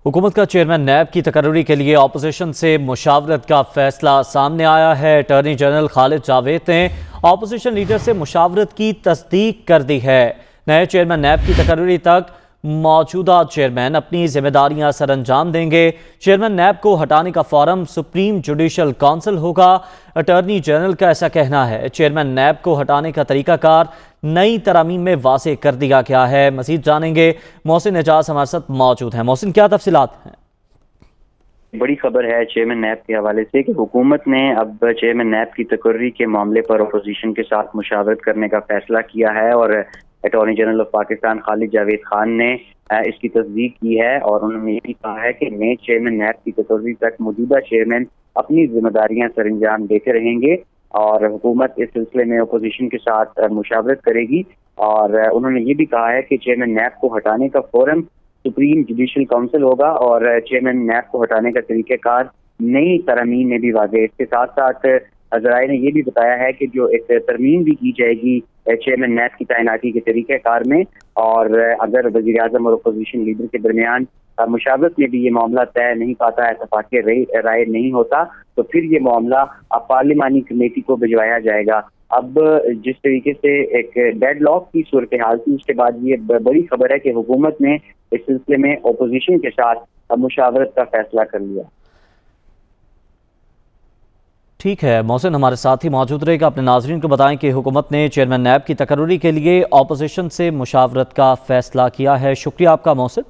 हुकूमत का चेयरमैन नैब की तकर्री के लिए अपोजिशन से मुशावरत का फैसला सामने आया है। अटॉर्नी जनरल खालिद जावेद ने अपोजिशन लीडर से मुशावरत की तस्दीक कर दी है। नए चेयरमैन नैब की तकर्री तक मौजूदा चेयरमैन अपनी जिम्मेदारियां सर अंजाम देंगे। चेयरमैन नैब को हटाने का फॉरम सुप्रीम जुडिशल काउंसिल होगा। अटॉर्नी जनरल का ऐसा कहना है। चेयरमैन नैब को हटाने का तरीकाकार नई तरामीम में वाज़ेह कर दिया गया है। मज़ीद जानेंगे, मोहसिन एजाज हमारे साथ मौजूद हैं। मोहसिन, क्या तफसीलात हैं? बड़ी खबर है चेयरमैन नैब के हवाले से कि हुकूमत ने अब चेयरमैन नैब की तकर्री के मामले पर अपोजिशन के साथ मुशावरत करने का फैसला किया है और attorney general of Pakistan Khalid Javed Khan ने इसकी तस्दीक की है और उन्होंने ये भी कहा है कि नए चेयरमैन नैब की तकर्री तक मौजूदा चेयरमैन अपनी जिम्मेदारियां सर अंजाम देते रहेंगे और हुकूमत इस सिलसिले में अपोजिशन के साथ मुशावरत करेगी। और उन्होंने ये भी कहा है कि चेयरमैन नैब को हटाने का फोरम सुप्रीम जुडिशल काउंसिल होगा और चेयरमैन नैब को हटाने का तरीक़ाकार नई तरमीम में भी वाज़ेह। इसके साथ साथ ज़राए ने यह भी बताया है कि जो एक तरमीम भी की जाएगी चेयरमैन नैब की तैनाती के तरीक़ाकार में, और अगर वज़ीर आज़म और अपोजिशन लीडर के दरमियान मुशावरत में भी ये मामला तय नहीं पाता, इत्तेफाक़ राय नहीं होता, तो फिर ये मामला अब पार्लिमानी कमेटी को भिजवाया जाएगा। अब जिस तरीके से एक डेडलॉक की सूरत हाल थी, उसके बाद ये बड़ी खबर है कि हुकूमत ने इस सिलसिले में अपोजिशन के साथ मुशावरत का फैसला कर लिया। ठीक है, मोहसिन हमारे साथ ही मौजूद रहेगा। अपने नाज़रीन को बताएं कि हुकूमत ने चेयरमैन नैब की तकर्री के लिए अपोजिशन से मुशावरत का फैसला किया है। शुक्रिया आपका मोहसिन।